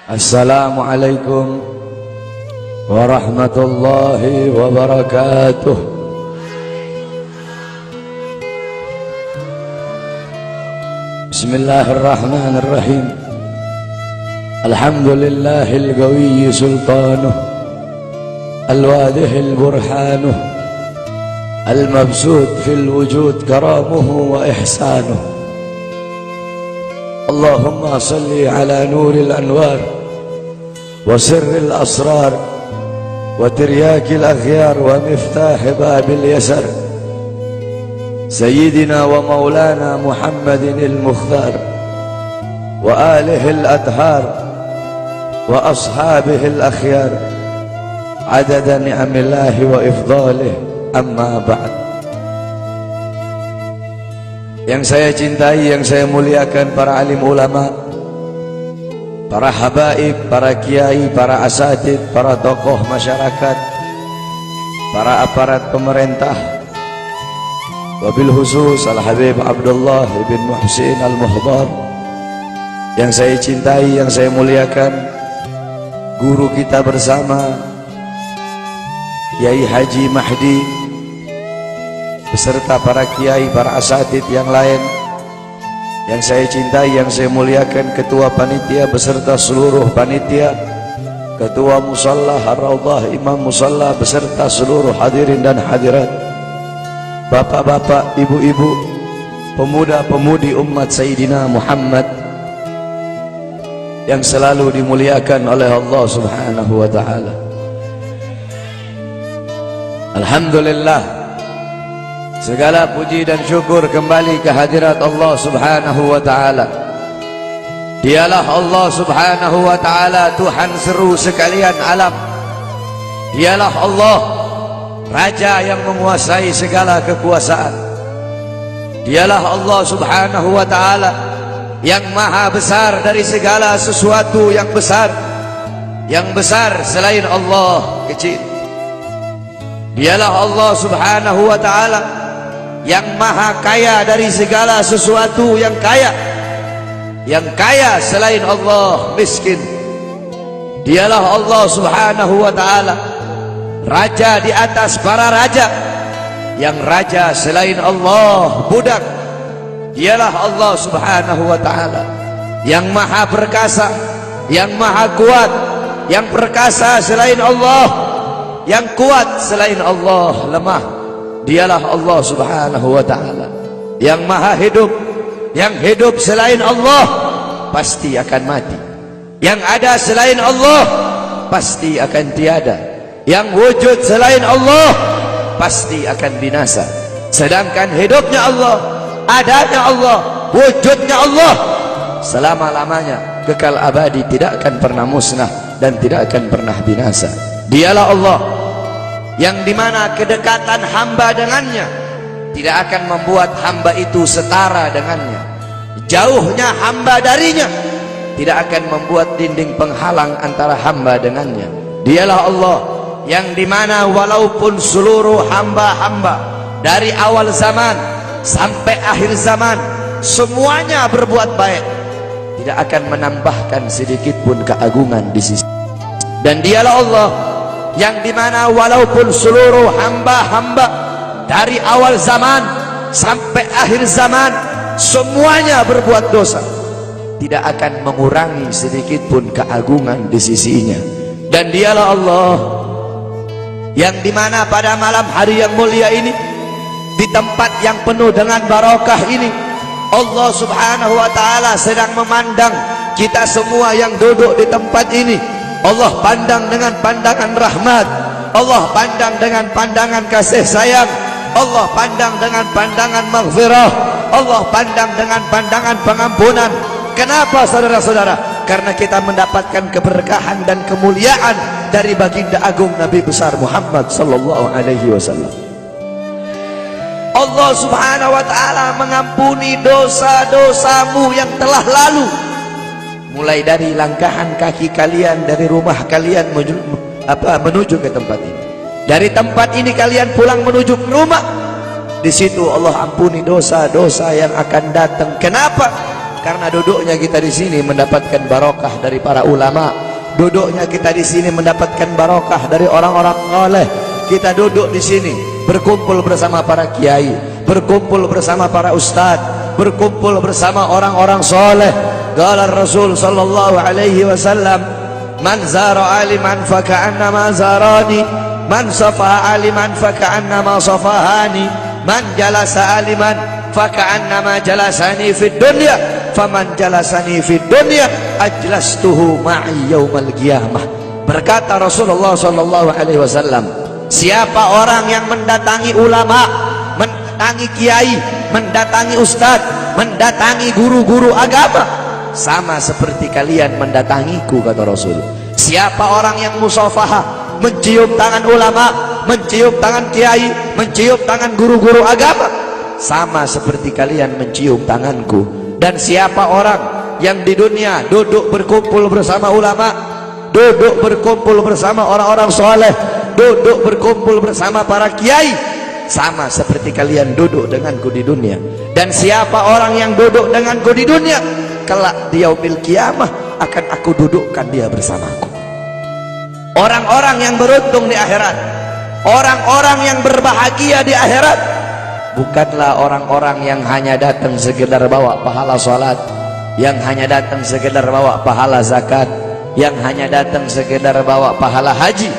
Assalamualaikum warahmatullahi wabarakatuh. Bismillahirrahmanirrahim. Alhamdulillahil qawiyyi sultanuh, al-wadihil burhanuh, al-mabsut fil wujud karamuhu wa ihsanuh. Allahumma salli ala nuril anwar وسر الأسرار وترياك الأخيار ومفتاح باب اليسر سيدنا ومولانا محمد المختار وآله الأطهار وأصحابه الأخيار عدد نعم الله وإفضاله. أما بعد. Yang saya cintai, yang saya muliakan para alim ulama, para habaib, para kiai, para asatid, para tokoh masyarakat, para aparat pemerintah, wabil khusus Al-Habib Abdullah bin Muhsin Al-Muhdar, yang saya cintai, yang saya muliakan, guru kita bersama Kiai Haji Mahdi beserta para kiai, para asatid yang lain, yang saya cintai, yang saya muliakan, ketua panitia beserta seluruh panitia, ketua musalla Ar-Raudhah, imam musalla beserta seluruh hadirin dan hadirat, bapak-bapak, ibu-ibu, pemuda-pemudi umat Sayyidina Muhammad yang selalu dimuliakan oleh Allah Subhanahu wa ta'ala. Alhamdulillah, segala puji dan syukur kembali ke hadirat Allah Subhanahu wa ta'ala. Dialah Allah Subhanahu wa ta'ala, Tuhan seru sekalian alam. Dialah Allah, Raja yang menguasai segala kekuasaan. Dialah Allah Subhanahu wa ta'ala yang maha besar dari segala sesuatu yang besar. Yang besar selain Allah kecil. Dialah Allah Subhanahu wa ta'ala yang maha kaya dari segala sesuatu yang kaya. Yang kaya selain Allah miskin. Dialah Allah Subhanahu wa ta'ala, Raja di atas para raja. Yang raja selain Allah budak. Dialah Allah Subhanahu wa ta'ala yang maha perkasa, yang maha kuat. Yang perkasa selain Allah, yang kuat selain Allah lemah. Dialah Allah Subhanahu wa ta'ala yang maha hidup. Yang hidup selain Allah pasti akan mati. Yang ada selain Allah pasti akan tiada. Yang wujud selain Allah pasti akan binasa. Sedangkan hidupnya Allah, adanya Allah, wujudnya Allah selama-lamanya, kekal abadi, tidak akan pernah musnah dan tidak akan pernah binasa. Dialah Allah yang dimana kedekatan hamba dengannya tidak akan membuat hamba itu setara dengannya. Jauhnya hamba darinya tidak akan membuat dinding penghalang antara hamba dengannya. Dialah Allah yang dimana walaupun seluruh hamba-hamba dari awal zaman sampai akhir zaman semuanya berbuat baik, tidak akan menambahkan sedikit pun keagungan di sisi. Dan dialah Allah yang dimana walaupun seluruh hamba-hamba dari awal zaman sampai akhir zaman semuanya berbuat dosa, tidak akan mengurangi sedikit pun keagungan di sisinya. Dan dialah Allah yang dimana pada malam hari yang mulia ini, di tempat yang penuh dengan barakah ini, Allah Subhanahu wa ta'ala sedang memandang kita semua yang duduk di tempat ini. Allah pandang dengan pandangan rahmat, Allah pandang dengan pandangan kasih sayang, Allah pandang dengan pandangan maghfirah, Allah pandang dengan pandangan pengampunan. Kenapa saudara-saudara? Karena kita mendapatkan keberkahan dan kemuliaan dari baginda agung Nabi besar Muhammad sallallahu alaihi wasallam. Allah Subhanahu wa ta'ala mengampuni dosa-dosamu yang telah lalu, mulai dari langkahan kaki kalian dari rumah kalian menuju ke tempat ini. Dari tempat ini kalian pulang menuju ke rumah, di situ Allah ampuni dosa-dosa yang akan datang. Kenapa? Karena duduknya kita di sini mendapatkan barokah dari para ulama. Duduknya kita di sini mendapatkan barokah dari orang-orang saleh. Kita duduk di sini berkumpul bersama para kiai, berkumpul bersama para ustadz, berkumpul bersama orang-orang saleh. Qala Rasul sallallahu alaihi wasallam, "Man zara aliman fa ka'annama zarani, man safaha aliman fa ka'annama safahani, man jalasa aliman fa ka'annama jalasani fid dunya, faman jalasani fid dunya ajlastuhu ma'i yaumal qiyamah." Berkata Rasulullah sallallahu alaihi wasallam, siapa orang yang mendatangi ulama, mendatangi kiai, mendatangi ustadz, mendatangi guru-guru agama, sama seperti kalian mendatangiku, kata Rasul. Siapa orang yang musafahah, mencium tangan ulama, mencium tangan kiai, mencium tangan guru-guru agama, sama seperti kalian mencium tanganku. Dan siapa orang yang di dunia duduk berkumpul bersama ulama, duduk berkumpul bersama orang-orang soleh, duduk berkumpul bersama para kiai, sama seperti kalian duduk denganku di dunia. Dan siapa orang yang duduk denganku di dunia, kelak di yaumil qiyamah akan aku dudukkan dia bersamaku. Orang-orang yang beruntung di akhirat, orang-orang yang berbahagia di akhirat, bukanlah orang-orang yang hanya datang sekedar bawa pahala salat, yang hanya datang sekedar bawa pahala zakat, yang hanya datang sekedar bawa pahala haji.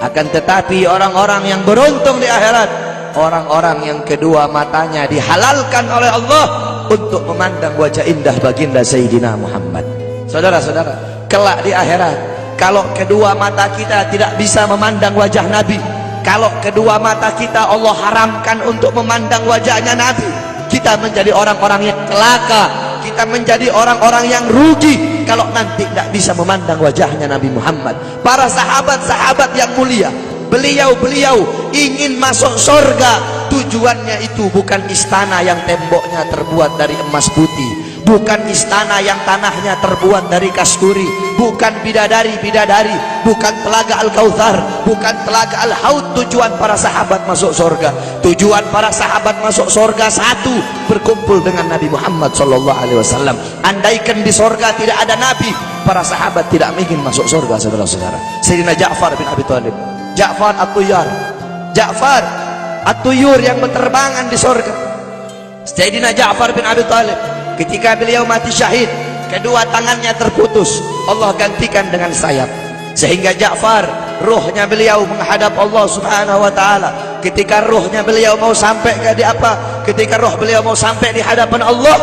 Akan tetapi orang-orang yang beruntung di akhirat, orang-orang yang kedua matanya dihalalkan oleh Allah untuk memandang wajah indah baginda Sayyidina Muhammad. Saudara-saudara, kelak di akhirat, kalau kedua mata kita tidak bisa memandang wajah Nabi, kalau kedua mata kita Allah haramkan untuk memandang wajahnya Nabi, kita menjadi orang-orang yang celaka, kita menjadi orang-orang yang rugi kalau nanti tidak bisa memandang wajahnya Nabi Muhammad. Para sahabat-sahabat yang mulia, beliau-beliau ingin masuk surga. Tujuannya itu bukan istana yang temboknya terbuat dari emas putih, bukan istana yang tanahnya terbuat dari kasturi, bukan bidadari-bidadari, bukan telaga Al-Kautsar, bukan telaga Al-Haud. Tujuan para sahabat masuk surga, tujuan para sahabat masuk surga satu, berkumpul dengan Nabi Muhammad SAW. Andaikan di surga tidak ada Nabi, para sahabat tidak ingin masuk surga. Saudara-saudara, Sayyidina Ja'far bin Abi Thalib, Ja'far At-Tuyar, Ja'far At-Tuyur yang berterbangan di surga. Sayyidina Ja'far bin Abi Thalib, ketika beliau mati syahid, kedua tangannya terputus, Allah gantikan dengan sayap, sehingga Ja'far, ruhnya beliau menghadap Allah Subhanahu wa taala. Ketika ruhnya beliau mau sampai ketika ruh beliau mau sampai di hadapan Allah,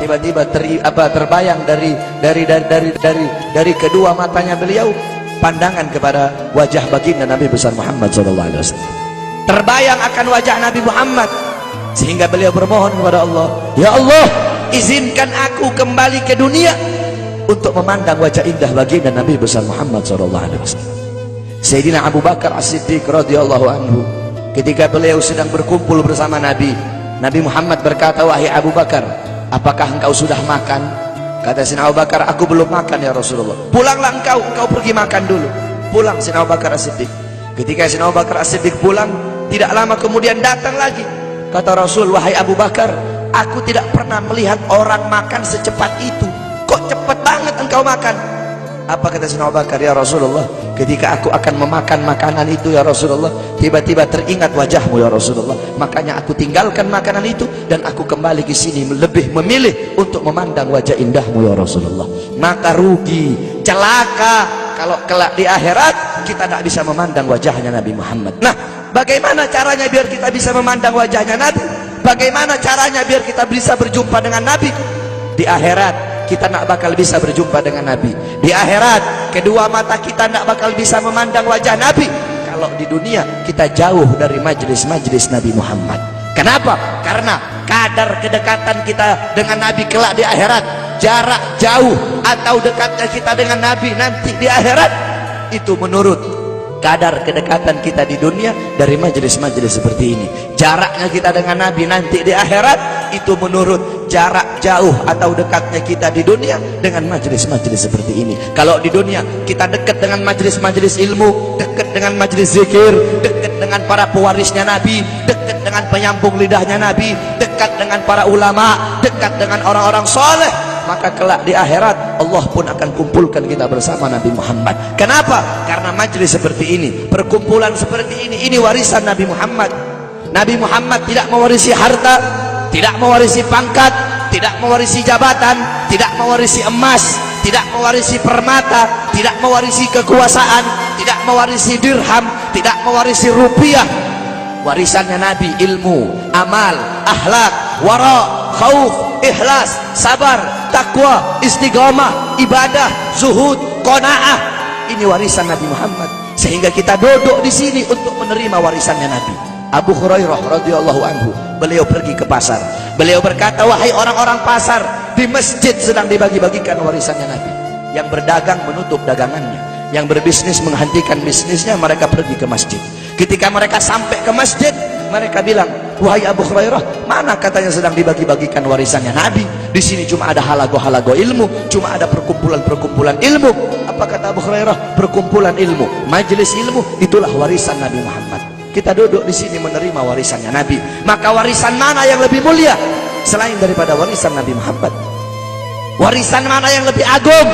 tiba-tiba terbayang dari kedua matanya beliau pandangan kepada wajah baginda Nabi besar Muhammad SAW. Terbayang akan wajah Nabi Muhammad, sehingga beliau bermohon kepada Allah, ya Allah, izinkan aku kembali ke dunia untuk memandang wajah indah baginda Nabi besar Muhammad SAW. Sayyidina Abu Bakar As-Siddiq radhiyallahu anhu, ketika beliau sedang berkumpul bersama Nabi, Nabi Muhammad berkata, wahai Abu Bakar, apakah engkau sudah makan? Kata Sayyidina Abu Bakar, aku belum makan ya Rasulullah. Pulanglah engkau pergi makan dulu. Pulang Sayyidina Abu Bakar As-Siddiq. Ketika Sayyidina Abu Bakar As-Siddiq pulang, tidak lama kemudian datang lagi. Kata Rasul, wahai Abu Bakar, aku tidak pernah melihat orang makan secepat itu. Kok cepat banget engkau makan? Apa kata Sayyidina Abu Bakar, ya Rasulullah, ketika aku akan memakan makanan itu ya Rasulullah, tiba-tiba teringat wajahmu ya Rasulullah, makanya aku tinggalkan makanan itu dan aku kembali ke sini lebih memilih untuk memandang wajah indahmu ya Rasulullah. Maka rugi, celaka kalau kelak di akhirat kita tidak bisa memandang wajahnya Nabi Muhammad. Nah, bagaimana caranya biar kita bisa memandang wajahnya Nabi? Bagaimana caranya biar kita bisa berjumpa dengan Nabi? Di akhirat kita tidak bakal bisa berjumpa dengan Nabi. Di akhirat kedua mata kita tidak bakal bisa memandang wajah Nabi kalau di dunia kita jauh dari majlis-majlis Nabi Muhammad. Kenapa? Karena kadar kedekatan kita dengan Nabi kelak di akhirat, jarak jauh atau dekatnya kita dengan Nabi nanti di akhirat, itu menurut kadar kedekatan kita di dunia dari majelis-majelis seperti ini. Jaraknya kita dengan Nabi nanti di akhirat itu menurut jarak jauh atau dekatnya kita di dunia dengan majelis-majelis seperti ini. Kalau di dunia kita dekat dengan majelis-majelis ilmu, dekat dengan majelis zikir, dekat dengan para pewarisnya Nabi, dekat dengan penyambung lidahnya Nabi, dekat dengan para ulama, dekat dengan orang-orang soleh, maka kelak di akhirat Allah pun akan kumpulkan kita bersama Nabi Muhammad. Kenapa? Karena majelis seperti ini, perkumpulan seperti ini warisan Nabi Muhammad. Nabi Muhammad tidak mewarisi harta, tidak mewarisi pangkat, tidak mewarisi jabatan, tidak mewarisi emas, tidak mewarisi permata, tidak mewarisi kekuasaan, tidak mewarisi dirham, tidak mewarisi rupiah. Warisannya Nabi ilmu, amal, akhlak, wara, khauf, ikhlas, sabar, takwa, istiqamah, ibadah, zuhud, qanaah. Ini warisan Nabi Muhammad. Sehingga kita duduk di sini untuk menerima warisannya Nabi. Abu Hurairah radhiyallahu anhu, beliau pergi ke pasar. Beliau berkata, wahai orang-orang pasar, di masjid sedang dibagi-bagikan warisannya Nabi. Yang berdagang menutup dagangannya, yang berbisnis menghentikan bisnisnya, mereka pergi ke masjid. Ketika mereka sampai ke masjid, mereka bilang, wahai Abu Hurairah, mana katanya sedang dibagi-bagikan warisannya Nabi? Di sini cuma ada halago-halago ilmu, cuma ada perkumpulan-perkumpulan ilmu. Apa kata Abu Hurairah? Perkumpulan ilmu, majelis ilmu, itulah warisan Nabi Muhammad. Kita duduk di sini menerima warisannya Nabi. Maka warisan mana yang lebih mulia selain daripada warisan Nabi Muhammad? Warisan mana yang lebih agung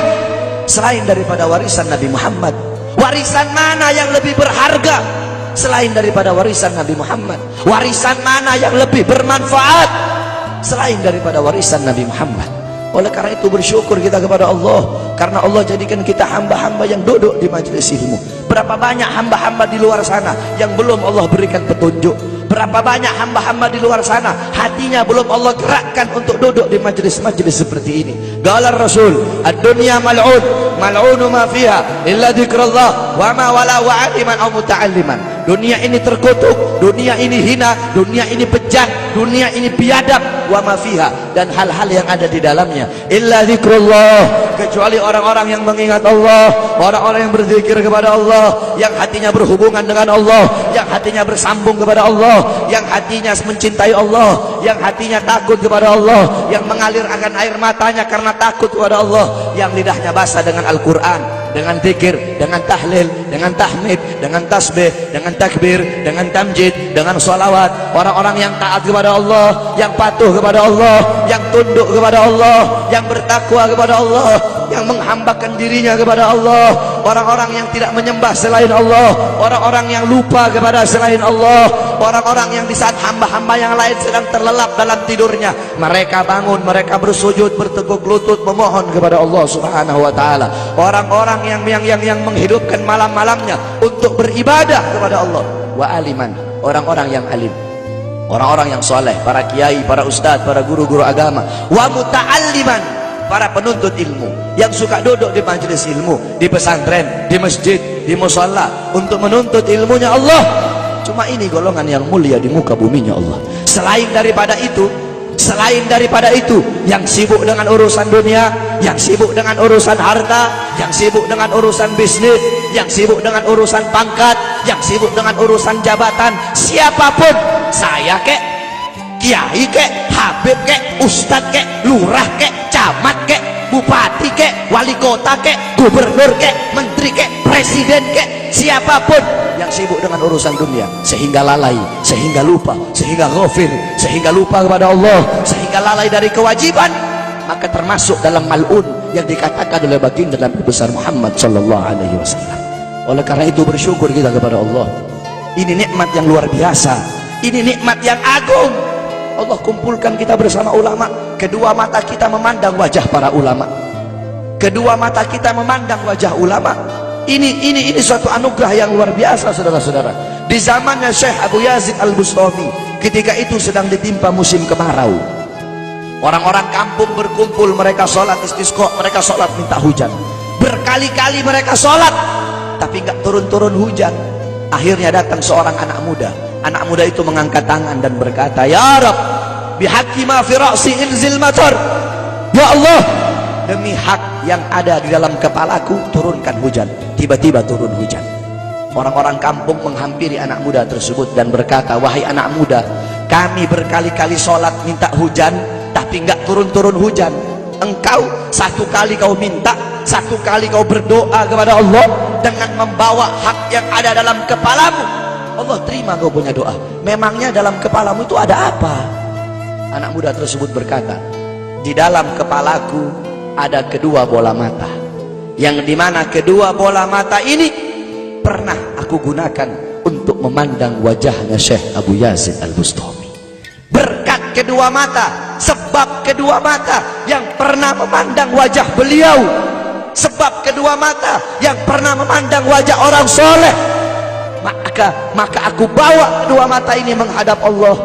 selain daripada warisan Nabi Muhammad? Warisan mana yang lebih berharga selain daripada warisan Nabi Muhammad? Warisan mana yang lebih bermanfaat selain daripada warisan Nabi Muhammad? Oleh karena itu bersyukur kita kepada Allah, karena Allah jadikan kita hamba-hamba yang duduk di majelis ilmu. Berapa banyak hamba-hamba di luar sana yang belum Allah berikan petunjuk? Berapa banyak hamba-hamba di luar sana hatinya belum Allah gerakkan untuk duduk di majelis-majelis seperti ini. Qala Rasul, ad-dunya mal'un, mal'unu ma fiha illa dzikrullah wa ma wala wa aliman aw muta'alliman. Dunia ini terkutuk, dunia ini hina, dunia ini bejat, dunia ini biadab, wa ma fiha, dan hal-hal yang ada di dalamnya illa dzikrullah, kecuali orang-orang yang mengingat Allah, orang-orang yang berzikir kepada Allah, yang hatinya berhubungan dengan Allah, yang hatinya bersambung kepada Allah, yang hatinya mencintai Allah, yang hatinya takut kepada Allah, yang mengalir akan air matanya karena takut kepada Allah, yang lidahnya basah dengan Al-Quran, dengan zikir, dengan tahlil, dengan tahmid, dengan tasbih, dengan takbir, dengan tamjid, dengan sholawat. Orang-orang yang taat kepada Allah, yang patuh kepada Allah, yang tunduk kepada Allah, yang bertakwa kepada Allah, yang menghambakan dirinya kepada Allah. Orang-orang yang tidak menyembah selain Allah, orang-orang yang lupa kepada selain Allah, orang-orang yang di saat hamba-hamba yang lain sedang terlelap dalam tidurnya, mereka bangun, mereka bersujud, berteguk lutut memohon kepada Allah Subhanahu wa taala. Orang-orang yang menghidupkan malam-malamnya untuk beribadah kepada Allah. Wa aliman, orang-orang yang alim, orang-orang yang soleh, para kiai, para ustadz, para guru-guru agama. Wa muta'alliman, para penuntut ilmu yang suka duduk di majelis ilmu, di pesantren, di masjid, di musalla untuk menuntut ilmunya Allah. Cuma ini golongan yang mulia di muka buminya Allah. Selain daripada itu, yang sibuk dengan urusan dunia, yang sibuk dengan urusan harta, yang sibuk dengan urusan bisnis, yang sibuk dengan urusan pangkat, yang sibuk dengan urusan jabatan, siapapun, saya kek, kiai kek, habib kek, ustadz kek, lurah kek, camat kek, bupati kek, wali kota kek, gubernur kek, menteri kek, presiden kek, siapapun yang sibuk dengan urusan dunia sehingga lalai, sehingga lupa, sehingga ghafir, sehingga lupa kepada Allah, sehingga lalai dari kewajiban, maka termasuk dalam mal'un yang dikatakan oleh baginda Nabi besar Muhammad sallallahu alaihi wasallam. Oleh karena itu bersyukur kita kepada Allah. Ini nikmat yang luar biasa, ini nikmat yang agung. Allah kumpulkan kita bersama ulama. Kedua mata kita memandang wajah para ulama, kedua mata kita memandang wajah ulama. Ini suatu anugerah yang luar biasa, saudara-saudara. Di zamannya Syekh Abu Yazid Al-Bustami, ketika itu sedang ditimpa musim kemarau. Orang-orang kampung berkumpul, mereka sholat istisqa, mereka sholat minta hujan. Berkali-kali mereka sholat, tapi nggak turun-turun hujan. Akhirnya datang seorang anak muda. Anak muda itu mengangkat tangan dan berkata, Ya Rab, bihaqqi ma fi ra'si inzil matar. Ya Allah, demi hak yang ada di dalam kepalaku, turunkan hujan. Tiba-tiba turun hujan. Orang-orang kampung menghampiri anak muda tersebut dan berkata, wahai anak muda, kami berkali-kali sholat minta hujan, tapi nggak turun-turun hujan. Engkau satu kali kau minta, satu kali kau berdoa kepada Allah dengan membawa hak yang ada dalam kepalamu, Allah terima kau punya doa. Memangnya dalam kepalamu itu ada apa? Anak muda tersebut berkata, Di dalam kepalaku ada kedua bola mata, yang dimana kedua bola mata ini pernah aku gunakan untuk memandang wajahnya Syekh Abu Yazid Al-Bustami. Berkat kedua mata, sebab kedua mata yang pernah memandang wajah beliau, sebab kedua mata yang pernah memandang wajah orang soleh, maka aku bawa kedua mata ini menghadap Allah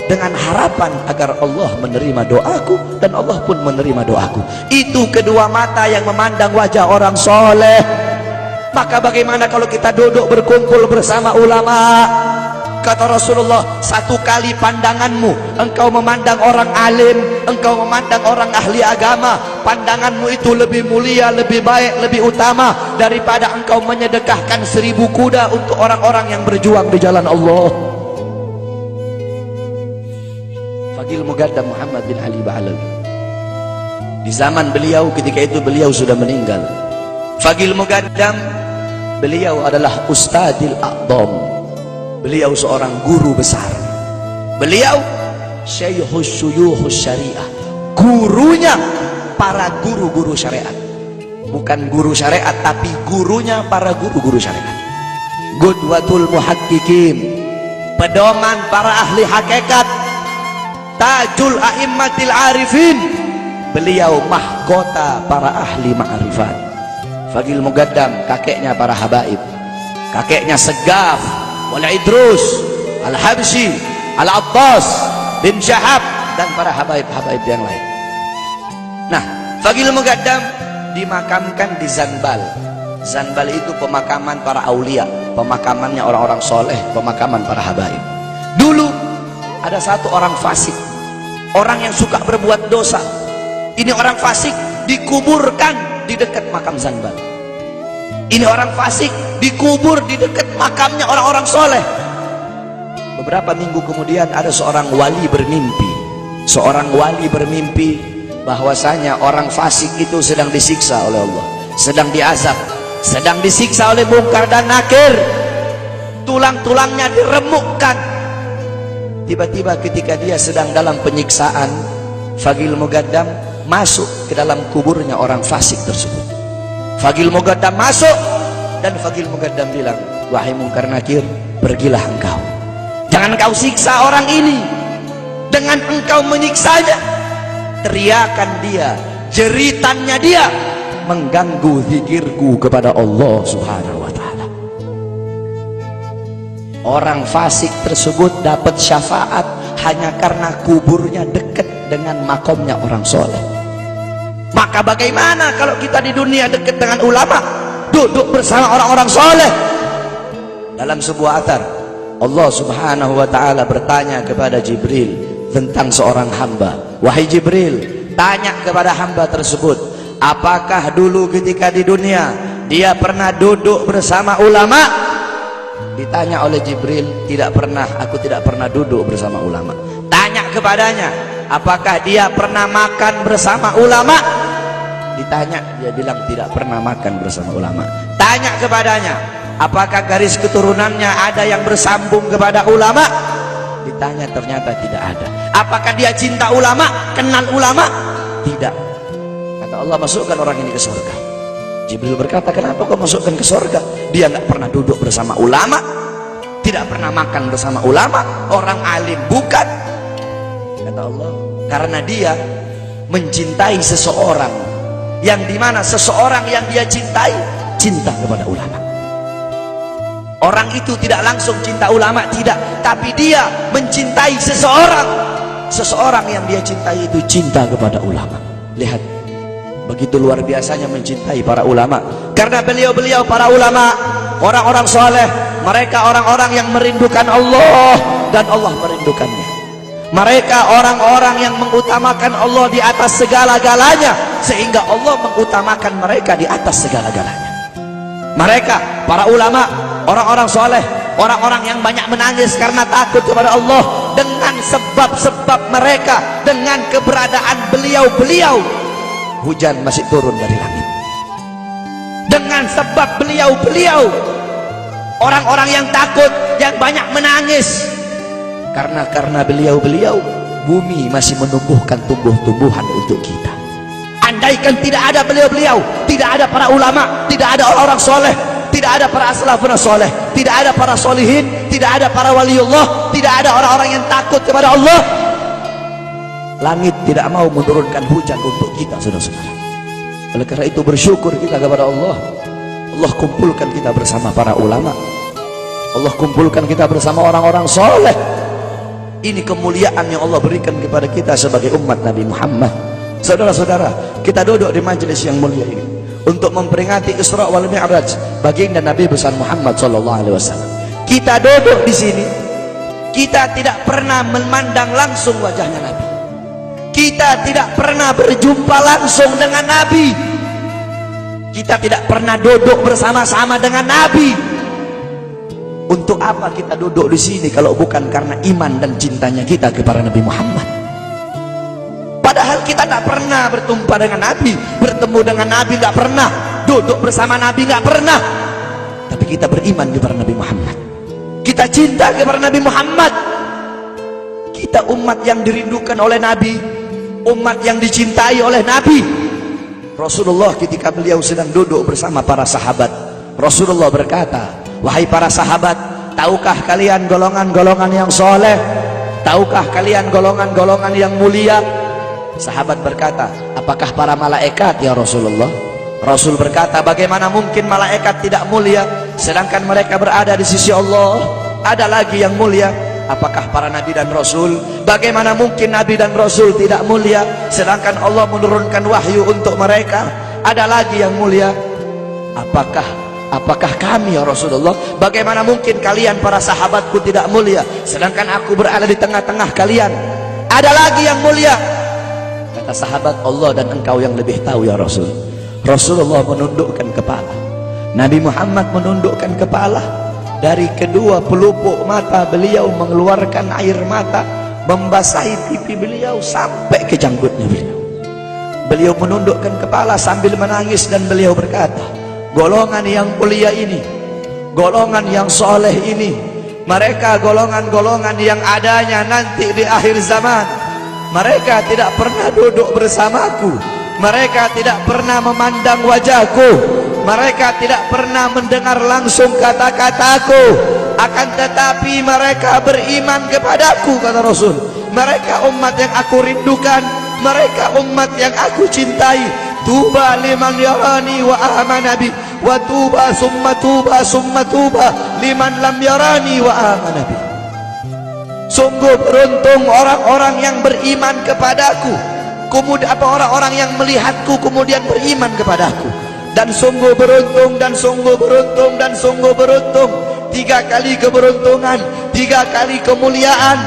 dengan harapan agar Allah menerima doaku dan Allah pun menerima doaku. Itu kedua mata yang memandang wajah orang soleh. Maka bagaimana kalau kita duduk berkumpul bersama ulama? Kata Rasulullah, satu kali pandanganmu engkau memandang orang alim, engkau memandang orang ahli agama, pandanganmu itu lebih mulia, lebih baik, lebih utama daripada engkau menyedekahkan 1000 kuda untuk orang-orang yang berjuang di jalan Allah. Fagil Mugaddam Muhammad bin Ali Ba'alawi, di zaman beliau, ketika itu beliau sudah meninggal. Fagil Mugaddam, beliau adalah Ustadil A'dham. Beliau seorang guru besar. Beliau Syekhus Syuyuhus Syariah, gurunya para guru-guru syariat. Bukan guru syariat, tapi gurunya para guru-guru syariat. Qudwatul muhaqqiqin, pedoman para ahli hakikat. Tajul a'immatil arifin, beliau mahkota para ahli ma'rifat. Fagil Mugaddam kakeknya para habaib, kakeknya Segaf, Wal-Idrus, Al-Habsyi, Al-Abbas bin Syahab dan para habaib-habaib yang lain. Nah, Fagil Mugaddam dimakamkan di Zanbal. Zanbal itu pemakaman para aulia, pemakamannya orang-orang soleh, pemakaman para habaib. Dulu ada satu orang fasik, orang yang suka berbuat dosa. Ini orang fasik dikuburkan di dekat makam Zanbal. Ini orang fasik dikubur di dekat makamnya orang-orang soleh. Beberapa minggu kemudian ada seorang wali bermimpi. Seorang wali bermimpi bahwasanya orang fasik itu sedang disiksa oleh Allah, sedang diazab, sedang disiksa oleh Munkar dan Nakir. Tulang-tulangnya diremukkan. Tiba-tiba ketika dia sedang dalam penyiksaan, Fagil Mugaddam masuk ke dalam kuburnya orang fasik tersebut. Fagil Mugaddam masuk dan Fagil Mugaddam bilang, wahai Munkar Nakir, pergilah engkau, jangan engkau siksa orang ini. Dengan engkau menyiksanya, teriakan dia, jeritannya dia mengganggu zikirku kepada Allah Subhanahu wa ta'ala. Orang fasik tersebut dapat syafaat hanya karena kuburnya dekat dengan makomnya orang soleh. Maka bagaimana kalau kita di dunia dekat dengan ulama, duduk bersama orang-orang soleh? Dalam sebuah athar, Allah Subhanahu wa ta'ala bertanya kepada Jibril tentang seorang hamba. Wahai Jibril, tanya kepada hamba tersebut, apakah dulu ketika di dunia dia pernah duduk bersama ulama? Ditanya oleh Jibril, tidak pernah, aku tidak pernah duduk bersama ulama. Tanya kepadanya, apakah dia pernah makan bersama ulama? Ditanya, dia bilang tidak pernah makan bersama ulama. Tanya kepadanya, apakah garis keturunannya ada yang bersambung kepada ulama? Ditanya, ternyata tidak ada. Apakah dia cinta ulama, kenal ulama? Tidak. Kata Allah, masukkan orang ini ke surga. Jibril berkata, kenapa kau masukkan ke surga? Dia nggak pernah duduk bersama ulama, tidak pernah makan bersama ulama, orang alim bukan. Kata Allah, karena dia mencintai seseorang yang dimana seseorang yang dia cintai cinta kepada ulama. Orang itu tidak langsung cinta ulama, tidak, tapi dia mencintai seseorang. Seseorang yang dia cintai itu cinta kepada ulama. Lihat, begitu luar biasanya mencintai para ulama. Karena beliau-beliau para ulama, orang-orang soleh, mereka orang-orang yang merindukan Allah dan Allah merindukannya. Mereka orang-orang yang mengutamakan Allah di atas segala-galanya, sehingga Allah mengutamakan mereka di atas segala-galanya. Mereka para ulama, orang-orang soleh, orang-orang yang banyak menangis karena takut kepada Allah. Dengan sebab-sebab mereka, dengan keberadaan beliau-beliau, hujan masih turun dari langit. Dengan sebab beliau-beliau, orang-orang yang takut, yang banyak menangis, karena beliau-beliau bumi masih menumbuhkan tumbuh-tumbuhan untuk kita. Andaikan tidak ada beliau-beliau, tidak ada para ulama, tidak ada orang-orang soleh, tidak ada para salafun soleh, tidak ada para solihin, tidak ada para waliullah, tidak ada orang-orang yang takut kepada Allah, langit tidak mau menurunkan hujan untuk kita, saudara-saudara. Oleh karena itu bersyukur kita kepada Allah. Allah kumpulkan kita bersama para ulama, Allah kumpulkan kita bersama orang-orang soleh. Ini kemuliaan yang Allah berikan kepada kita sebagai umat Nabi Muhammad. Saudara-saudara, kita duduk di majelis yang mulia ini untuk memperingati Isra wal Mi'raj baginda Nabi besar Muhammad sallallahu alaihi wasallam. Kita duduk di sini, kita tidak pernah memandang langsung wajahnya Nabi. Kita tidak pernah berjumpa langsung dengan Nabi. Kita tidak pernah duduk bersama-sama dengan Nabi. Untuk apa kita duduk di sini kalau bukan karena iman dan cintanya kita kepada Nabi Muhammad? Padahal kita tidak pernah bertumpah dengan Nabi, bertemu dengan Nabi tidak pernah, duduk bersama Nabi tidak pernah. Tapi kita beriman kepada Nabi Muhammad. Kita cinta kepada Nabi Muhammad. Kita umat yang dirindukan oleh Nabi, umat yang dicintai oleh Nabi. Rasulullah ketika beliau sedang duduk bersama para sahabat, Rasulullah berkata, wahai para sahabat, tahukah kalian golongan-golongan yang soleh? Tahukah kalian golongan-golongan yang mulia? Sahabat berkata, apakah para malaikat ya Rasulullah? Rasul berkata, bagaimana mungkin malaikat tidak mulia sedangkan mereka berada di sisi Allah? Ada lagi yang mulia. Apakah para nabi dan rasul? Bagaimana mungkin nabi dan rasul tidak mulia sedangkan Allah menurunkan wahyu untuk mereka? Ada lagi yang mulia. Apakah kami ya Rasulullah? Bagaimana mungkin kalian para sahabatku tidak mulia sedangkan aku berada di tengah-tengah kalian? Ada lagi yang mulia. Kata sahabat, Allah dan engkau yang lebih tahu ya Rasul. Rasulullah menundukkan kepala, Nabi Muhammad menundukkan kepala. Dari kedua pelupuk mata beliau mengeluarkan air mata, membasahi pipi beliau sampai ke janggutnya beliau. Beliau menundukkan kepala sambil menangis dan beliau berkata, golongan yang mulia ini, golongan yang soleh ini, mereka golongan-golongan yang adanya nanti di akhir zaman. Mereka tidak pernah duduk bersamaku, mereka tidak pernah memandang wajahku, mereka tidak pernah mendengar langsung kata-kataku, akan tetapi mereka beriman kepadaku, kata Rasul. Mereka umat yang aku rindukan, mereka umat yang aku cintai. Tuba liman yarani wa amana bi, wa tuba summa tuba liman lam yarani wa amana bi. Sungguh beruntung orang-orang yang beriman kepadaku, kemudian orang-orang yang melihatku kemudian beriman kepadaku. Dan sungguh beruntung, dan sungguh beruntung, dan sungguh beruntung. 3 kali keberuntungan, 3 kali kemuliaan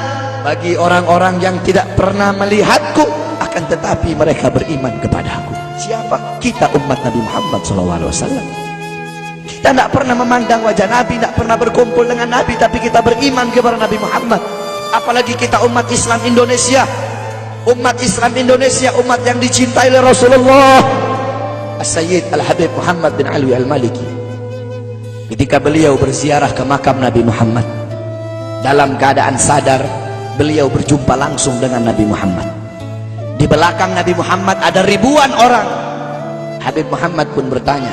bagi orang-orang yang tidak pernah melihatku akan tetapi mereka beriman kepadaku. Siapa? Kita umat Nabi Muhammad SAW. Kita tidak pernah memandang wajah Nabi, tidak pernah berkumpul dengan Nabi, tapi kita beriman kepada Nabi Muhammad. Apalagi kita umat Islam Indonesia, umat Islam Indonesia, umat yang dicintai oleh Rasulullah As-Sayyid Al-Habib Muhammad bin Alwi Al-Maliki. Ketika beliau berziarah ke makam Nabi Muhammad, dalam keadaan sadar beliau berjumpa langsung dengan Nabi Muhammad. Di belakang Nabi Muhammad ada ribuan orang. Habib Muhammad pun bertanya,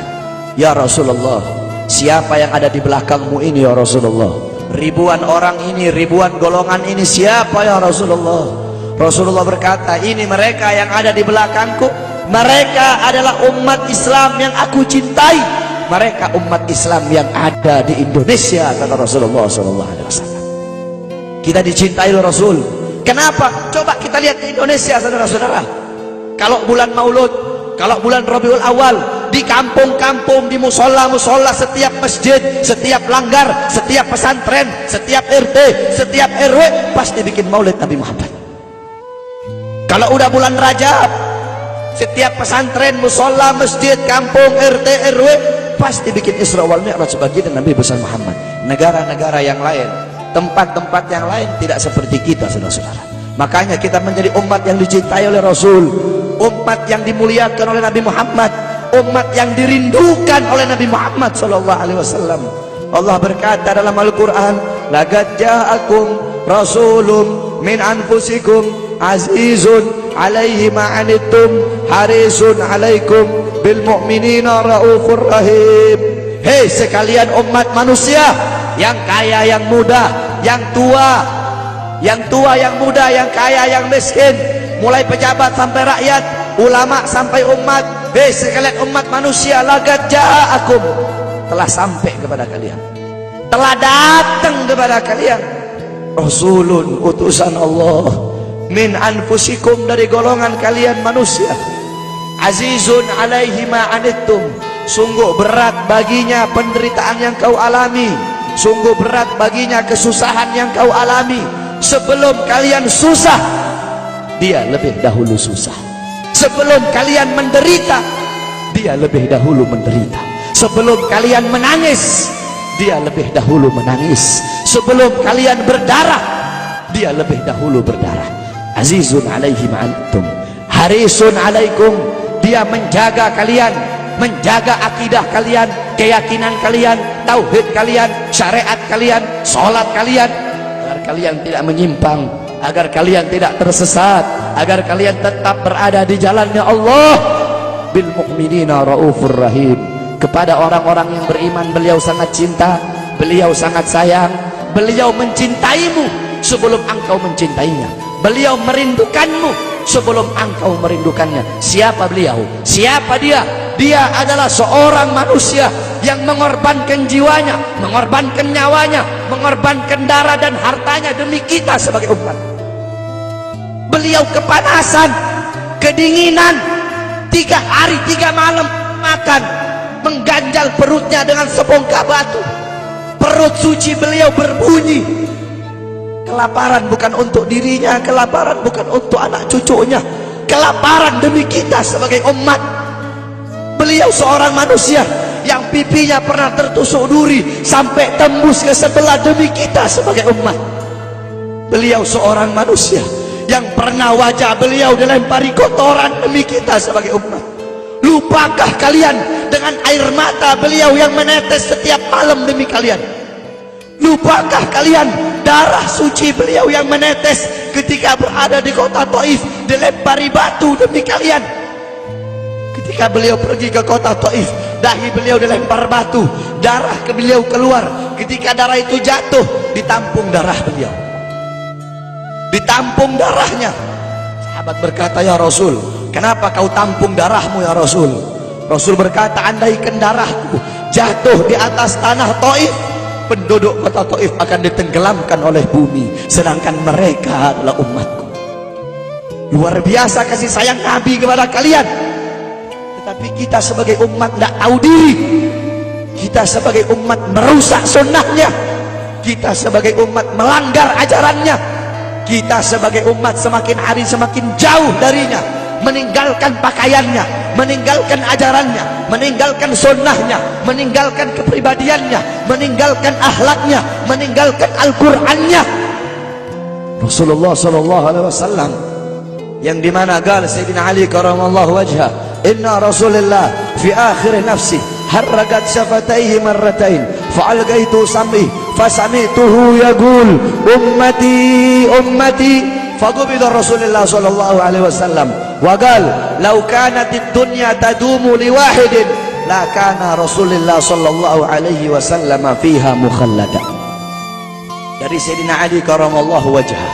ya Rasulullah, siapa yang ada di belakangmu ini ya Rasulullah? Ribuan orang ini, ribuan golongan ini siapa ya Rasulullah? Rasulullah berkata, ini mereka yang ada di belakangku. Mereka adalah umat Islam yang aku cintai. Mereka umat Islam yang ada di Indonesia, kata Rasulullah SAW. Kita dicintai oleh Rasul. Kenapa? Coba kita lihat di Indonesia, saudara-saudara. Kalau bulan Maulud, kalau bulan Rabiul Awal, di kampung-kampung, di musola-musola, setiap masjid, setiap langgar, setiap pesantren, setiap RT, setiap RW pasti bikin maulid Nabi Muhammad. Kalau udah bulan Rajab, setiap pesantren, musola, masjid, kampung, RT, RW pasti bikin Isra wal Mi'raj sebagai Nabi besar Muhammad. Negara-negara yang lain, tempat-tempat yang lain tidak seperti kita, saudara-saudara. Makanya kita menjadi umat yang dicintai oleh Rasul, umat yang dimuliakan oleh Nabi Muhammad, umat yang dirindukan oleh Nabi Muhammad SAW. Allah berkata dalam Al-Quran, laqad ja'akum rasulun min anfusikum azizun alaihi ma'anittum harisun alaikum bil mu'minina raufur rahim. Hei sekalian umat manusia, yang kaya, yang muda, yang tua, yang muda, yang kaya, yang miskin, mulai pejabat sampai rakyat, ulama sampai umat. Hei sekalian umat manusia, laqad ja'akum, telah sampai kepada kalian, telah datang kepada kalian rasulun, utusan Allah, min anfusikum, dari golongan kalian manusia, azizun alaihi ma'anittum, sungguh berat baginya penderitaan yang kau alami, sungguh berat baginya kesusahan yang kau alami. Sebelum kalian susah, dia lebih dahulu susah. Sebelum kalian menderita, dia lebih dahulu menderita. Sebelum kalian menangis, dia lebih dahulu menangis. Sebelum kalian berdarah, dia lebih dahulu berdarah. Azizun alaihi ma'antum harisun alaikum, dia menjaga kalian, menjaga akidah kalian, keyakinan kalian, tauhid kalian, syariat kalian, sholat kalian, agar kalian tidak menyimpang, agar kalian tidak tersesat, agar kalian tetap berada di jalannya Allah. Bil mu'minina raufur rahim, kepada orang-orang yang beriman beliau sangat cinta, beliau sangat sayang, beliau mencintaimu sebelum engkau mencintainya, beliau merindukanmu sebelum engkau merindukannya. Siapa beliau? Siapa dia? Dia adalah seorang manusia yang mengorbankan jiwanya, mengorbankan nyawanya, mengorbankan darah dan hartanya demi kita sebagai umat. Beliau kepanasan, kedinginan, 3 hari 3 malam makan, mengganjal perutnya dengan sebongkah batu. Perut suci beliau berbunyi. Kelaparan bukan untuk dirinya, kelaparan bukan untuk anak cucunya, kelaparan demi kita sebagai umat. Beliau seorang manusia yang pipinya pernah tertusuk duri sampai tembus ke sebelah demi kita sebagai umat. Beliau seorang manusia yang pernah wajah beliau dilempari kotoran demi kita sebagai umat. Lupakah kalian dengan air mata beliau yang menetes setiap malam demi kalian? Lupakah kalian darah suci beliau yang menetes ketika berada di kota Taif, dilempari batu demi kalian? Ketika beliau pergi ke kota Taif, dahi beliau dilempar batu, darah ke beliau keluar. Ketika darah itu jatuh, ditampung darah beliau, ditampung darahnya. Sahabat berkata, ya Rasul, kenapa kau tampung darahmu ya Rasul? Rasul berkata, andaikan darahku jatuh di atas tanah Taif, penduduk kota Taif akan ditenggelamkan oleh bumi, sedangkan mereka adalah umatku. Luar biasa kasih sayang Nabi kepada kalian. Tetapi kita sebagai umat tidak tahu diri. Kita sebagai umat merusak sunnahnya. Kita sebagai umat melanggar ajarannya. Kita sebagai umat semakin hari semakin jauh darinya, meninggalkan pakaiannya, meninggalkan ajarannya, meninggalkan sunnahnya, meninggalkan kepribadiannya, meninggalkan akhlaknya, meninggalkan Al-Qur'annya. Rasulullah SAW yang dimana gal Sayyidina Ali karamallahu wajhah, inna Rasulullah fi akhir nafsi harragat syafataihi marratain fa'algaitu sam'i fasami'tuhu yaqul ummati ummati faqubida Rasulullah sallallahu alaihi wasallam wa qala law kanatid dunya tadumu li wahidin la kana Rasulullah sallallahu alaihi wasallam fiha mukhallada. Dari Sayyidina Ali karamallahu wajhah,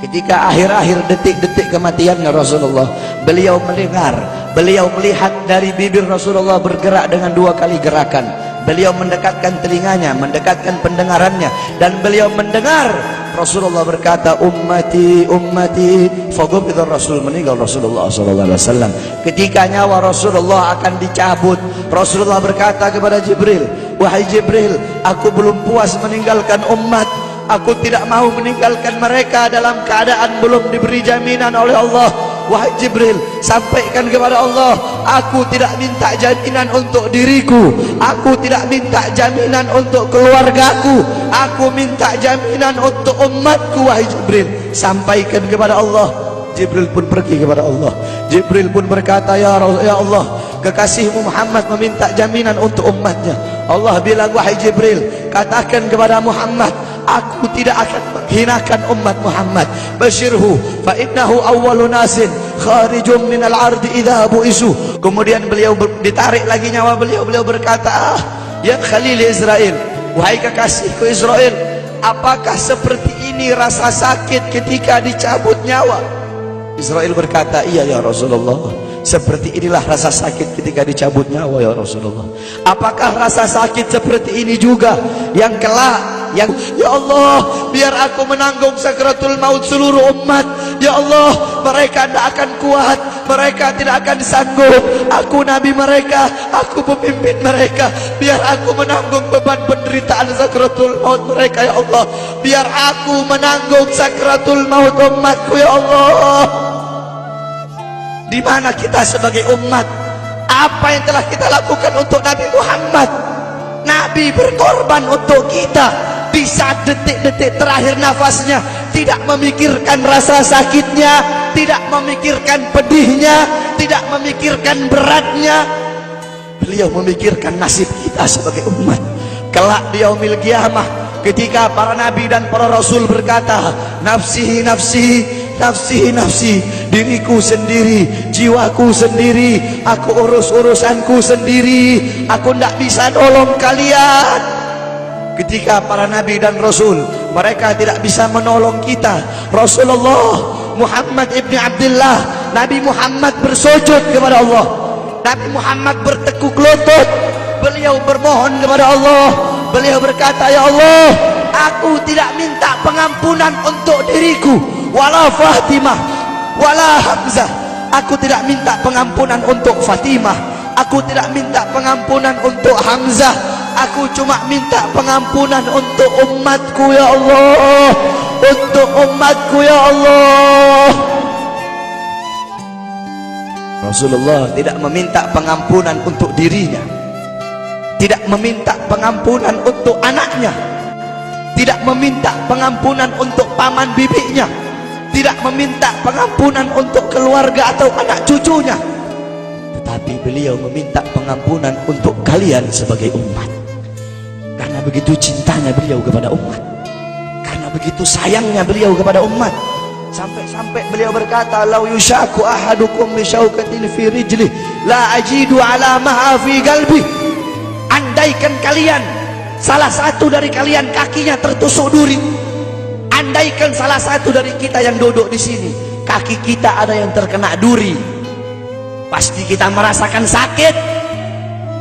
ketika akhir-akhir detik-detik kematiannya Rasulullah, beliau mendengar, beliau melihat dari bibir Rasulullah bergerak dengan 2 kali gerakan. Beliau mendekatkan telinganya, mendekatkan pendengarannya, dan beliau mendengar Rasulullah berkata, ummati ummati. Faqubida Rasul, meninggal Rasulullah SAW. Ketika nyawa Rasulullah akan dicabut, Rasulullah berkata kepada Jibril, wahai Jibril, aku belum puas meninggalkan umat. Aku tidak mau meninggalkan mereka dalam keadaan belum diberi jaminan oleh Allah. Wahai Jibril, sampaikan kepada Allah, aku tidak minta jaminan untuk diriku, aku tidak minta jaminan untuk keluargaku, aku minta jaminan untuk umatku. Wahai Jibril, sampaikan kepada Allah. Jibril pun pergi kepada Allah. Jibril pun berkata, ya Allah, kekasihmu Muhammad meminta jaminan untuk umatnya. Allah bilang, wahai Jibril, katakan kepada Muhammad, aku tidak akan menghinakan umat Muhammad. Basyirhu fa innahu awwalu nasin kharijum minal ardi idza bu'isu. Kemudian beliau ditarik lagi nyawa beliau berkata, ya Khalil Israel, wahai kekasihku Israel, apakah seperti ini rasa sakit ketika dicabut nyawa? Israel berkata, iya ya Rasulullah, seperti inilah rasa sakit ketika dicabut nyawa ya Rasulullah. Apakah rasa sakit seperti ini juga yang kelak, yang ya Allah, biar aku menanggung sakratul maut seluruh umat. Ya Allah, mereka tidak akan kuat, mereka tidak akan sanggup. Aku nabi mereka, aku pemimpin mereka, biar aku menanggung beban penderitaan sakratul maut mereka ya Allah. Biar aku menanggung sakratul maut umatku ya Allah. Di mana kita sebagai umat? Apa yang telah kita lakukan untuk Nabi Muhammad? Nabi berkorban untuk kita di saat detik-detik terakhir nafasnya, tidak memikirkan rasa sakitnya, tidak memikirkan pedihnya, tidak memikirkan beratnya. Beliau memikirkan nasib kita sebagai umat. Kelak di yaumil qiyamah, ketika para nabi dan para rasul berkata, nafsi nafsi, nafsi nafsi, diriku sendiri, jiwaku sendiri, aku urus urusanku sendiri, aku tidak bisa nolong kalian. Ketika para nabi dan rasul mereka tidak bisa menolong kita, Rasulullah Muhammad ibni Abdullah, Nabi Muhammad bersujud kepada Allah, Nabi Muhammad bertekuk lutut, beliau bermohon kepada Allah. Beliau berkata, ya Allah, aku tidak minta pengampunan untuk diriku, wala Fatimah wala Hamzah. Aku tidak minta pengampunan untuk Fatimah, aku tidak minta pengampunan untuk Hamzah. Aku cuma minta pengampunan untuk umatku ya Allah, untuk umatku ya Allah. Rasulullah tidak meminta pengampunan untuk dirinya, tidak meminta pengampunan untuk anaknya, tidak meminta pengampunan untuk paman bibinya, tidak meminta pengampunan untuk keluarga atau anak cucunya, tetapi beliau meminta pengampunan untuk kalian sebagai umat. Karena begitu cintanya beliau kepada umat, karena begitu sayangnya beliau kepada umat, sampai-sampai beliau berkata, lau yushaku ahadukum bi syaukatin fi rijlih la ajidu ala ma'a fi qalbi. Andaikan kalian, salah satu dari kalian kakinya tertusuk duri, andaikan salah satu dari kita yang duduk di sini kaki kita ada yang terkena duri, pasti kita merasakan sakit.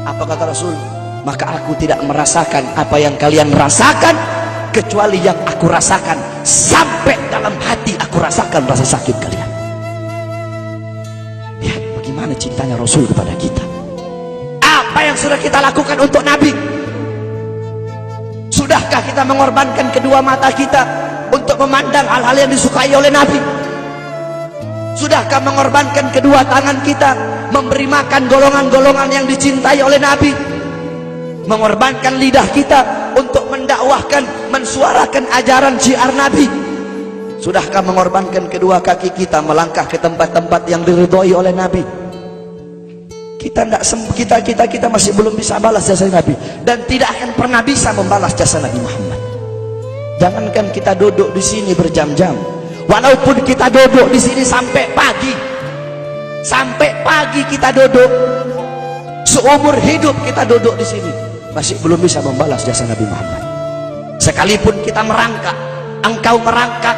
Apa kata Rasul? Maka aku tidak merasakan apa yang kalian rasakan, kecuali yang aku rasakan, sampai dalam hati aku rasakan rasa sakit kalian. Lihat bagaimana cintanya Rasul kepada kita. Apa yang sudah kita lakukan untuk Nabi? Sudahkah kita mengorbankan kedua mata kita untuk memandang hal-hal yang disukai oleh Nabi? Sudahkah mengorbankan kedua tangan kita memberi makan golongan-golongan yang dicintai oleh Nabi? Mengorbankan lidah kita untuk mendakwahkan, mensuarakan ajaran syiar Nabi? Sudahkah mengorbankan kedua kaki kita melangkah ke tempat-tempat yang diridhoi oleh Nabi? Kita masih belum bisa balas jasa Nabi, dan tidak akan pernah bisa membalas jasa Nabi Muhammad. Jangankan kita duduk di sini berjam-jam, walaupun kita duduk di sini sampai pagi kita duduk, seumur hidup kita duduk di sini, masih belum bisa membalas jasa Nabi Muhammad. Sekalipun kita merangkak, engkau merangkak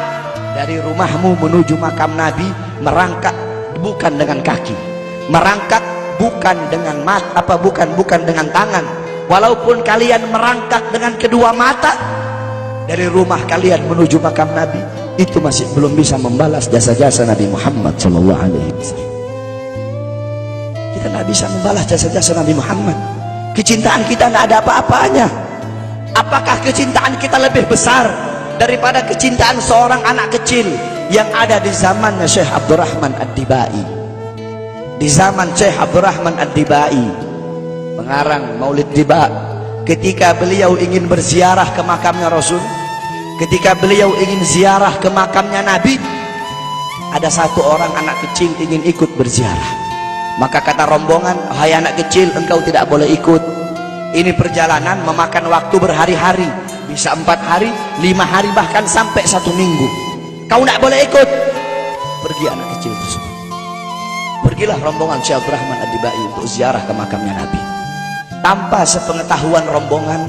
dari rumahmu menuju makam Nabi, merangkak bukan dengan kaki, merangkak bukan dengan mata, bukan dengan tangan. Walaupun kalian merangkak dengan kedua mata dari rumah kalian menuju makam Nabi, itu masih belum bisa membalas jasa-jasa Nabi Muhammad SAW. Kita tidak bisa membalas jasa-jasa Nabi Muhammad. Kecintaan kita tidak ada apa-apanya. Apakah kecintaan kita lebih besar daripada kecintaan seorang anak kecil yang ada di zamannya Syekh Abdurrahman Ad-Dibai? Di zaman Syekh Abdurrahman Ad-Dibai, pengarang Maulid Diba, ketika beliau ingin berziarah ke makamnya Rasul, ketika beliau ingin ziarah ke makamnya Nabi, ada satu orang anak kecil ingin ikut berziarah. Maka kata rombongan, hai anak kecil, engkau tidak boleh ikut, Ini perjalanan memakan waktu berhari-hari, bisa 4 hari, 5 hari, bahkan sampai 1 minggu. Kau tidak boleh ikut. Pergi anak kecil tersebut. Pergilah rombongan Syekh Abdurrahman Ad-Dibai untuk ziarah ke makamnya Nabi. Tanpa sepengetahuan rombongan,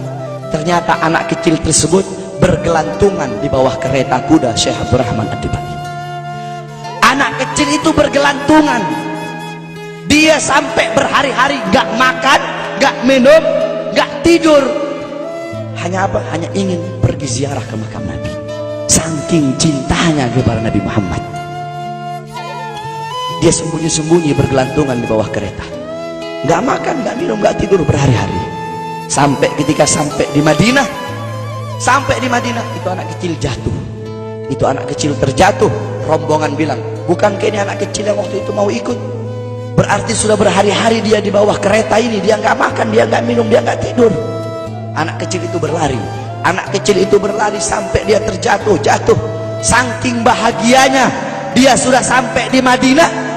ternyata anak kecil tersebut bergelantungan di bawah kereta kuda Syekh Abdurrahman Ad-Dibai. Anak kecil itu bergelantungan. Dia sampai berhari-hari gak makan, gak minum, gak tidur. Hanya apa? Hanya ingin pergi ziarah ke makam Nabi. Saking cintanya kepada Nabi Muhammad. Dia sembunyi-sembunyi bergelantungan di bawah kereta. Gak makan, gak minum, gak tidur berhari-hari. Sampai ketika sampai di Madinah. Sampai di Madinah, itu anak kecil jatuh. Itu anak kecil terjatuh. Rombongan bilang, bukankah ini anak kecil yang waktu itu mau ikut? Berarti sudah berhari-hari dia di bawah kereta ini. Dia nggak makan, dia nggak minum, dia nggak tidur. Anak kecil itu berlari. Anak kecil itu berlari sampai dia terjatuh. Saking bahagianya, dia sudah sampai di Madinah.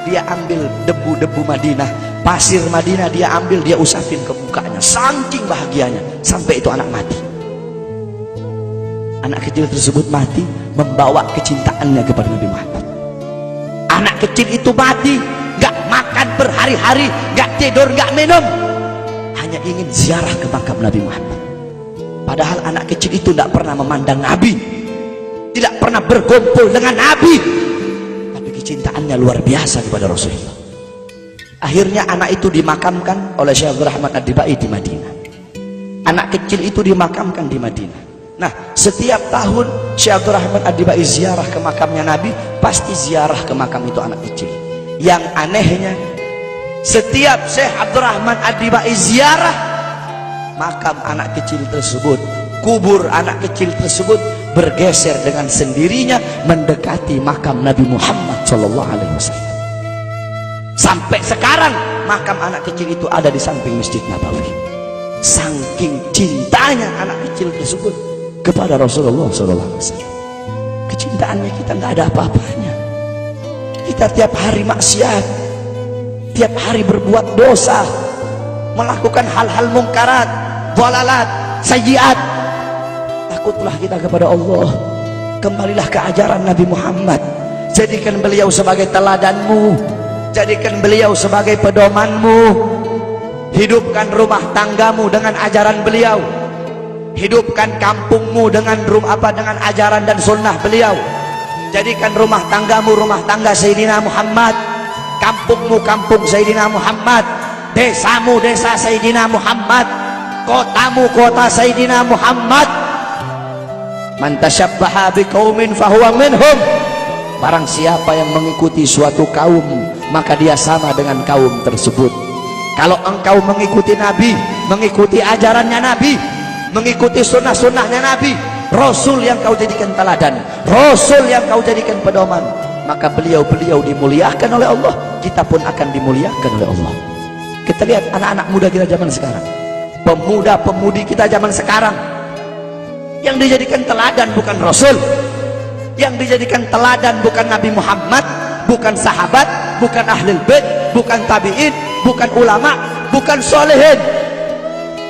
Dia ambil debu-debu Madinah, pasir Madinah, dia ambil, dia usapin ke mukanya. Saking bahagianya, sampai itu anak mati. Anak kecil tersebut mati membawa kecintaannya kepada Nabi Muhammad. Anak kecil itu mati, gak makan berhari-hari, gak tidur, gak minum, hanya ingin ziarah ke makam Nabi Muhammad. Padahal anak kecil itu tidak pernah memandang Nabi, tidak pernah berkumpul dengan Nabi, tapi kecintaannya luar biasa kepada Rasulullah. Akhirnya anak itu dimakamkan oleh Syekh Abdurrahman Ad-Dibai di Madinah. Anak kecil itu dimakamkan di Madinah. Nah, setiap tahun Syekh Abdurrahman Ad-Dibai ziarah ke makamnya Nabi, pasti ziarah ke makam itu anak kecil. Yang anehnya, setiap Syekh Abdurrahman Ad-Dibai ziarah makam anak kecil tersebut, kubur anak kecil tersebut bergeser dengan sendirinya mendekati makam Nabi Muhammad SAW. Sampai sekarang makam anak kecil itu ada di samping Masjid Nabawi. Saking cintanya anak kecil tersebut kepada Rasulullah SAW. Kecintaannya kita nggak ada apa-apanya. Kita tiap hari maksiat, tiap hari berbuat dosa, melakukan hal-hal mungkarat, dhalalat, sayyiat. Takutlah kita kepada Allah. Kembalilah ke ajaran Nabi Muhammad. Jadikan beliau sebagai teladanmu, jadikan beliau sebagai pedomanmu. Hidupkan rumah tanggamu dengan ajaran beliau. Hidupkan kampungmu dengan dengan ajaran dan sunnah beliau. Jadikan rumah tanggamu rumah tangga Sayyidina Muhammad, kampungmu kampung Sayyidina Muhammad, desamu desa Sayyidina Muhammad, kotamu kota Sayyidina Muhammad. Man tasyabbaha biqaumin fahuwa minhum. Barang siapa yang mengikuti suatu kaum, maka dia sama dengan kaum tersebut. Kalau engkau mengikuti Nabi, mengikuti ajarannya Nabi, mengikuti sunnah-sunnahnya Nabi, Rasul yang kau jadikan teladan, Rasul yang kau jadikan pedoman, maka beliau-beliau dimuliakan oleh Allah, kita pun akan dimuliakan oleh Allah. Kita lihat anak-anak muda kita zaman sekarang, pemuda-pemudi kita zaman sekarang, yang dijadikan teladan bukan Rasul, yang dijadikan teladan bukan Nabi Muhammad, bukan sahabat, bukan ahlul bait, bukan tabi'in, bukan ulama, bukan solehin.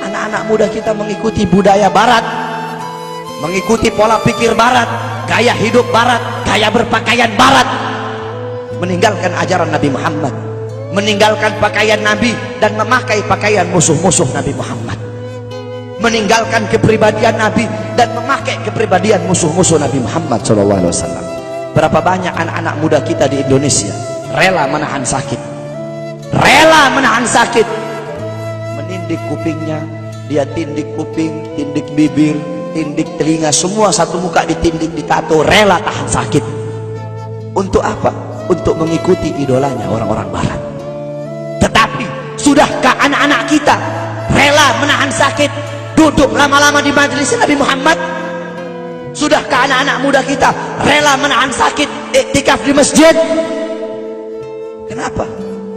Anak-anak muda kita mengikuti budaya barat, mengikuti pola pikir barat, gaya hidup barat, gaya berpakaian barat, meninggalkan ajaran Nabi Muhammad, meninggalkan pakaian Nabi dan memakai pakaian musuh-musuh Nabi Muhammad, meninggalkan kepribadian Nabi dan memakai kepribadian musuh-musuh Nabi Muhammad SAW. Berapa banyak anak-anak muda kita di Indonesia rela menahan sakit, rela menahan sakit, menindik kupingnya, dia tindik kuping, tindik bibir, tindik telinga, semua satu muka ditindik, ditato, rela tahan sakit. Untuk apa? Untuk mengikuti idolanya orang-orang barat. Tetapi sudahkah anak-anak kita rela menahan sakit, duduk lama-lama di majelis Nabi Muhammad? Sudahkah anak-anak muda kita rela menahan sakit, iktikaf di masjid? Kenapa?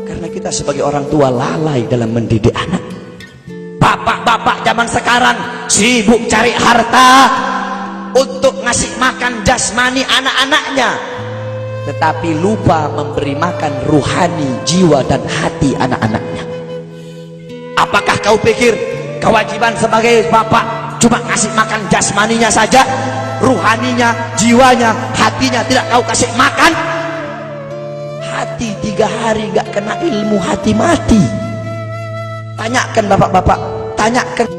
Karena kita sebagai orang tua lalai dalam mendidik anak. Bapak-bapak zaman sekarang sibuk cari harta untuk ngasih makan jasmani anak-anaknya, tetapi lupa memberi makan ruhani, jiwa dan hati anak-anaknya. Apakah kau pikir kewajiban sebagai bapak cuma kasih makan jasmaninya saja, ruhaninya, jiwanya, hatinya tidak kau kasih makan. Hati 3 hari gak kena ilmu, hati mati. Tanyakan bapak-bapak, tanyakan